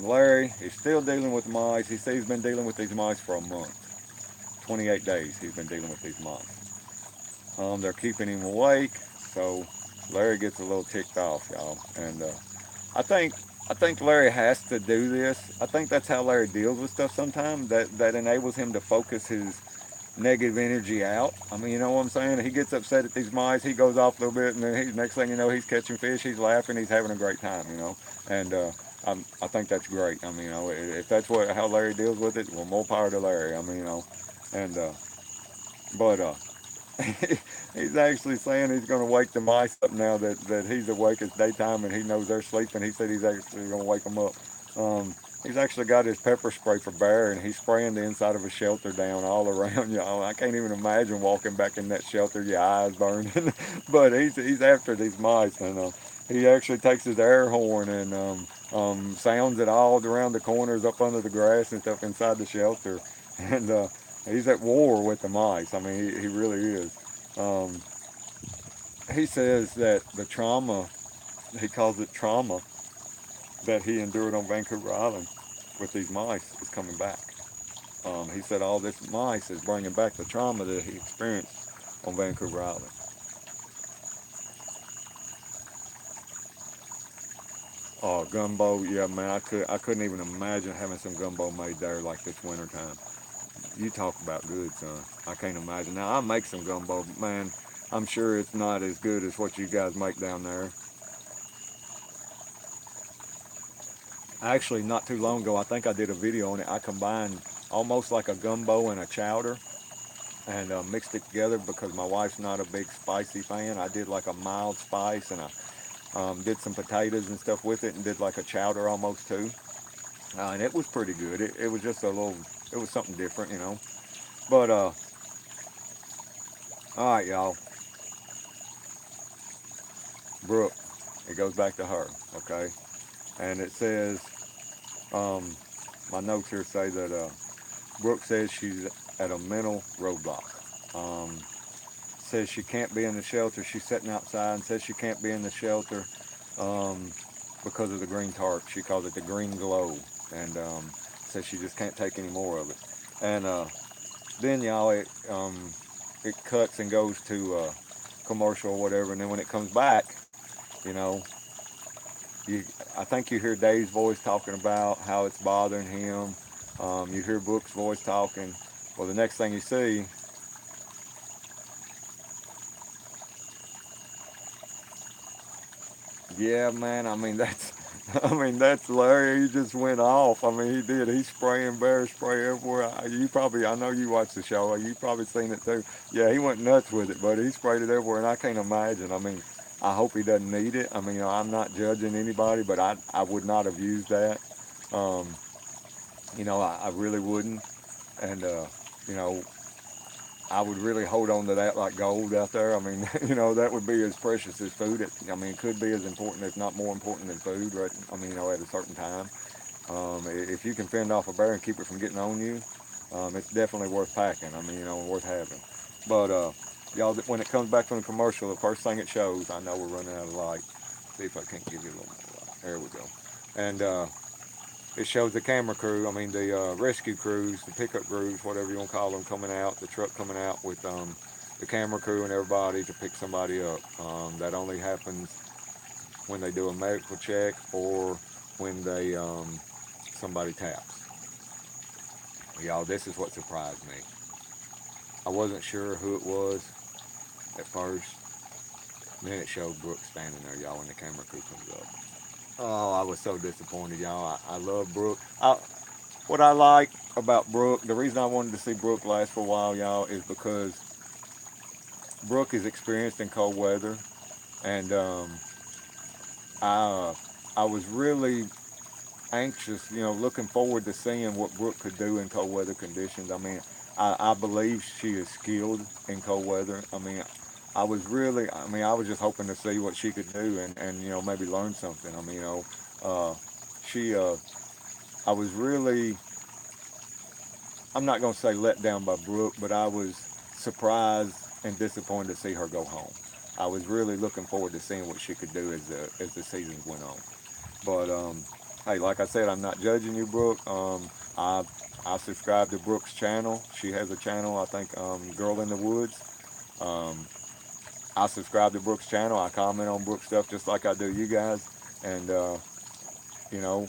Larry is still dealing with mice. He says he's been dealing with these mice for a month. 28 days he's been dealing with these mice. They're keeping him awake, so Larry gets a little ticked off, y'all. And I think I think Larry has to do this. I think that's how Larry deals with stuff sometimes. That enables him to focus his negative energy out. I mean, you know what I'm saying? He gets upset at these mice. He goes off a little bit, and then next thing you know, he's catching fish. He's laughing. He's having a great time. You know, and I think that's great. I mean, you know, if that's what how Larry deals with it, well, more power to Larry. I mean, you know, and but he's actually saying he's going to wake the mice up now that he's awake. It's daytime and he knows they're sleeping. He said he's actually going to wake them up. He's actually got his pepper spray for bear, and he's spraying the inside of a shelter down all around. Y'all, I can't even imagine walking back in that shelter, your eyes burning. But he's after these mice, and he actually takes his air horn and sounds it all around the corners, up under the grass and stuff inside the shelter, and he's at war with the mice. I mean, he really is. Um, he says that the trauma, he calls it trauma, that he endured on Vancouver Island with these mice is coming back. He said all this mice is bringing back the trauma that he experienced on Vancouver Island. Oh, gumbo, yeah, man, I couldn't even imagine having some gumbo made there like this winter time. You talk about good, son. I can't imagine. Now I make some gumbo, man. I'm sure it's not as good as what you guys make down there. Actually, not too long ago, I think I did a video on it. I combined almost like a gumbo and a chowder, and mixed it together because my wife's not a big spicy fan. I did like a mild spice, and I did some potatoes and stuff with it, and did like a chowder almost too. And it was pretty good. It was just a little, it was something different, you know. But all right, y'all. Brooke, it goes back to her, okay? And it says, um, my notes here say that Brooke says she's at a mental roadblock. Um, says she can't be in the shelter. She's sitting outside and says she can't be in the shelter um, because of the green tarp. She calls it the green glow, and says she just can't take any more of it. And then y'all, it cuts and goes to commercial or whatever, and then when it comes back, you know, you I think you hear Dave's voice talking about how it's bothering him. You hear Brooke's voice talking. Well, the next thing you see, yeah, man. I mean, that's, I mean, that's Larry. He just went off. I mean, he did. He's spraying bear spray everywhere. You probably, I know you watched the show. You probably seen it too. Yeah, he went nuts with it, but he sprayed it everywhere, and I can't imagine. I mean, I hope he doesn't need it. I mean, you know, I'm not judging anybody, but I would not have used that. Um, you know, I really wouldn't. And you know, I would really hold on to that like gold out there. I mean, you know, that would be as precious as food. I mean, it could be as important, if not more important than food, right? I mean, you know, at a certain time. If you can fend off a bear and keep it from getting on you, it's definitely worth packing. I mean, you know, worth having. But y'all, when it comes back from the commercial, the first thing it shows, I know we're running out of light. See if I can't give you a little more light. There we go. And it shows the camera crew, I mean the rescue crews, the pickup crews, whatever you want to call them, coming out, the truck coming out with the camera crew and everybody to pick somebody up. That only happens when they do a medical check or when they somebody taps. Y'all, this is what surprised me. I wasn't sure who it was at first. Then it showed Brooke standing there, y'all, when the camera crew comes up. Oh, I was so disappointed, y'all. I love Brooke. What I like about Brooke, the reason I wanted to see Brooke last for a while, y'all, is because Brooke is experienced in cold weather, and I I was really anxious, you know, looking forward to seeing what Brooke could do in cold weather conditions. I mean, I believe she is skilled in cold weather. I mean, I was just hoping to see what she could do and maybe learn something. I mean, uh, she, I was really, I'm not going to say let down by Brooke, but I was surprised and disappointed to see her go home. I was really looking forward to seeing what she could do as the seasons went on. But hey, like I said, I'm not judging you, Brooke. I I subscribe to Brooke's channel. She has a channel, I think, Girl in the Woods. Um, I subscribe to Brooke's channel. I comment on Brooke's stuff just like I do you guys, and you know,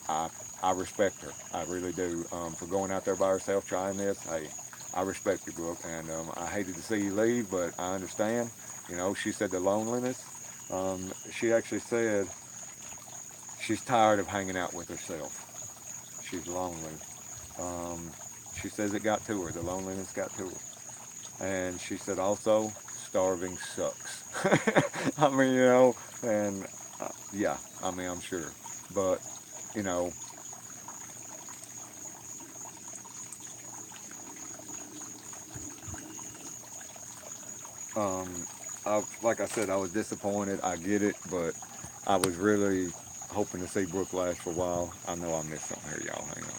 I I respect her. I really do. For going out there by herself trying this, hey, I respect you, Brooke, and I hated to see you leave, but I understand. She said the loneliness. She actually said she's tired of hanging out with herself. She's lonely. Um, she says it got to her. The loneliness got to her. And she said also, starving sucks. I mean, and yeah, I mean, I'm sure. But, you know, um, like I said, I was disappointed. I get it, but I was really hoping to see Brooke last for a while. I know I missed something here, y'all. Hang on.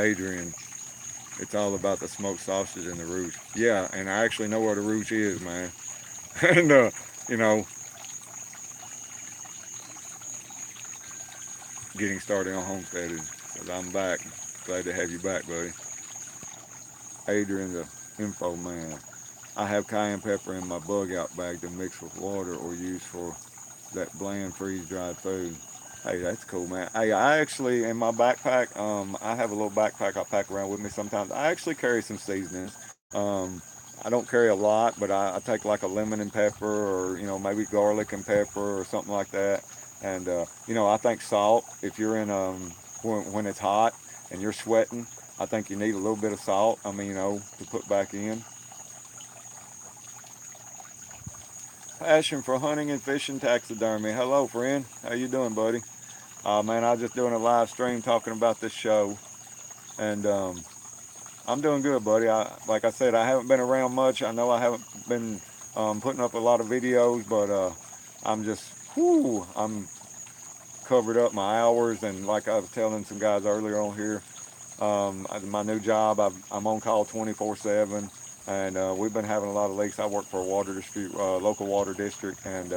Adrian, it's all about the smoked sausage and the rouge. Yeah, and I actually know where the rouge is, man. and, you know, getting started on homesteading. Because I'm back. Glad to have you back, buddy. Adrian, the info man. I have cayenne pepper in my bug out bag to mix with water or use for that bland freeze dried food. Hey, that's cool, man. Hey, I actually in my backpack, I have a little backpack I pack around with me sometimes. I actually carry some seasonings. Um, I don't carry a lot, but I take like a lemon and pepper, or maybe garlic and pepper, or something like that. And I think salt. If you're in when it's hot and you're sweating, I think you need a little bit of salt. I mean, to put back in. Passion for hunting and fishing taxidermy. Hello, friend. How you doing, buddy? Man, I was just doing a live stream talking about this show, and I'm doing good, buddy. Like I said, I haven't been around much. I know I haven't been putting up a lot of videos, but I'm just, I'm covered up my hours, and like I was telling some guys earlier on here, my new job, I'm on call 24/7, and we've been having a lot of leaks. I work for a water district, local water district, and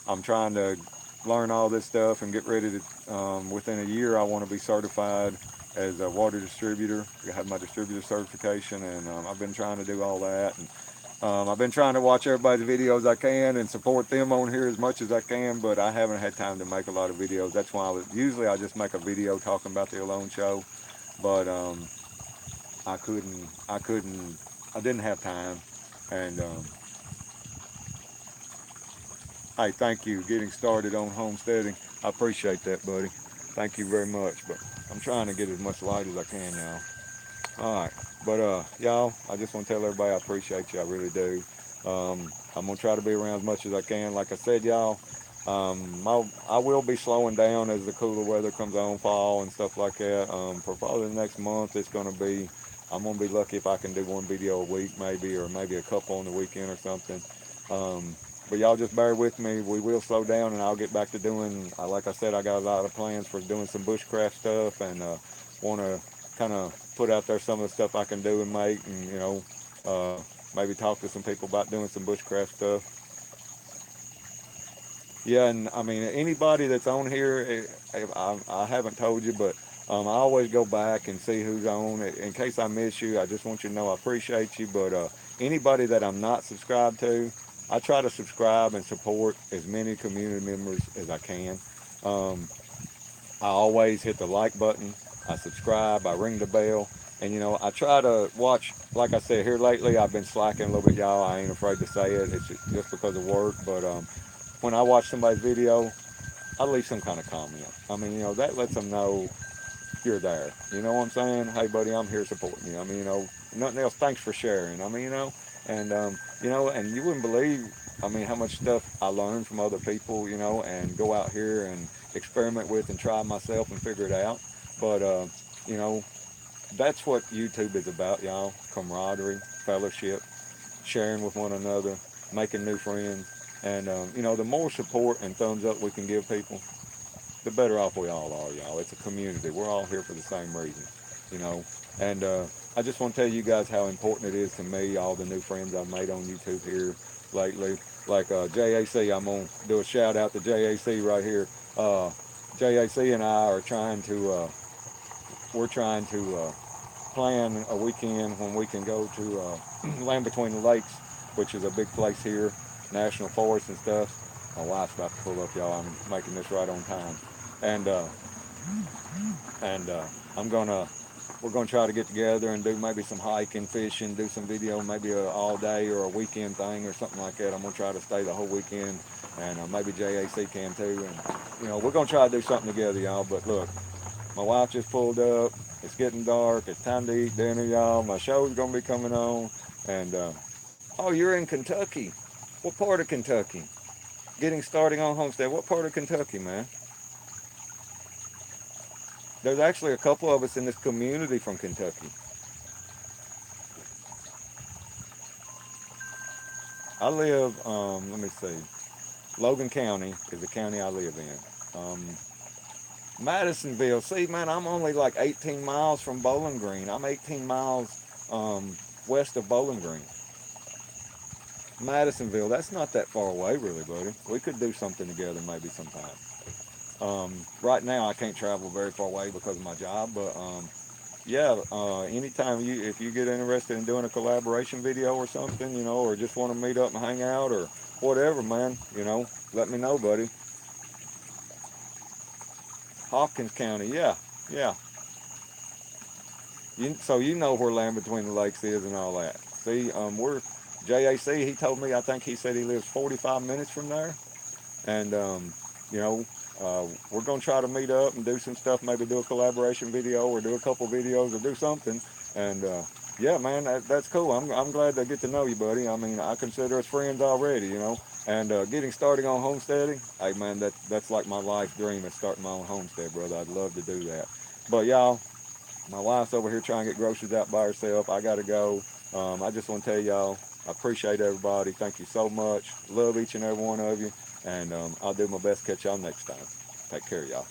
I'm trying to learn all this stuff and get ready to. Within a year, I want to be certified as a water distributor. I have my distributor certification, and I've been trying to do all that. And I've been trying to watch everybody's videos I can and support them on here as much as I can, but I haven't had time to make a lot of videos. That's why usually I just make a video talking about the Alone Show, but I didn't have time. And hey, thank you. Getting started on homesteading. I appreciate that, buddy. Thank you very much. But I'm trying to get as much light as I can now. All right. But y'all, I just want to tell everybody I appreciate you. I really do. I'm gonna try to be around as much as I can. Like I said, y'all, I will be slowing down as the cooler weather comes on, fall and stuff like that. For probably the next month, I'm gonna be lucky if I can do one video a week, maybe, or maybe a couple on the weekend or something. Um, but y'all just bear with me. We will slow down, and I'll get back to doing. Like I said, I got a lot of plans for doing some bushcraft stuff, and want to kind of put out there some of the stuff I can do and make, and maybe talk to some people about doing some bushcraft stuff. Yeah, and I mean anybody that's on here, I haven't told you, but I always go back and see who's on. In case I miss you, I just want you to know I appreciate you. But anybody that I'm not subscribed to, I try to subscribe and support as many community members as I can. Um, I always hit the like button. I subscribe. I ring the bell. And I try to watch. Like I said, here lately, I've been slacking a little bit, y'all. I ain't afraid to say it. It's just because of work. But when I watch somebody's video, I leave some kind of comment. I mean, that lets them know you're there. You know what I'm saying? Hey, buddy, I'm here supporting you. I mean, nothing else. Thanks for sharing. I mean, and and you wouldn't believe. I mean, how much stuff I learn from other people, you know, and go out here and experiment with and try myself and figure it out. But, you know, that's what YouTube is about, y'all. Camaraderie, fellowship, sharing with one another, making new friends. And, you know, the more support and thumbs up we can give people, the better off we all are, y'all. It's a community. We're all here for the same reason, you know. And I just want to tell you guys how important it is to me, all the new friends I've made on YouTube here lately. Like JAC, I'm going to do a shout out to JAC right here. JAC and I are trying to, we're trying to plan a weekend when we can go to Land Between the Lakes, which is a big place here, national forest and stuff. My wife's about to pull up, y'all. I'm making this right on time, and and I'm gonna we're gonna try to get together and do maybe some hiking, fishing, do some video, maybe a all day or a weekend thing or something like that. I'm gonna try to stay the whole weekend, and maybe JAC can too. And you know, we're gonna try to do something together, y'all. But look, my wife just pulled up. It's getting dark. It's time to eat dinner, y'all. My show's gonna be coming on, and oh, you're in Kentucky. What part of Kentucky? Getting starting on Homestead. What part of Kentucky, man? There's actually a couple of us in this community from Kentucky. I live, let me see, Logan County is the county I live in. Madisonville, see, man, I'm only like 18 miles from Bowling Green. I'm 18 miles west of Bowling Green. Madisonville, that's not that far away, really, buddy. We could do something together maybe sometime. Right now, I can't travel very far away because of my job, but yeah, anytime if you get interested in doing a collaboration video or something, you know, or just want to meet up and hang out or whatever, man, you know, let me know, buddy. Hopkins County, yeah, yeah. So you know where Land Between the Lakes is and all that. See, we're JAC. He told me, I think he said he lives 45 minutes from there, and you know, we're gonna try to meet up and do some stuff. Maybe do a collaboration video or do a couple videos or do something. And yeah, man, that's cool. I'm glad to get to know you, buddy. I mean, I consider us friends already, you know. And getting started on homesteading, hey man, that's like my life dream is starting my own homestead, brother. I'd love to do that. But y'all, my wife's over here trying to get groceries out by herself. I gotta go. I just want to tell y'all, I appreciate everybody. Thank you so much. Love each and every one of you. And I'll do my best to catch y'all next time. Take care, y'all.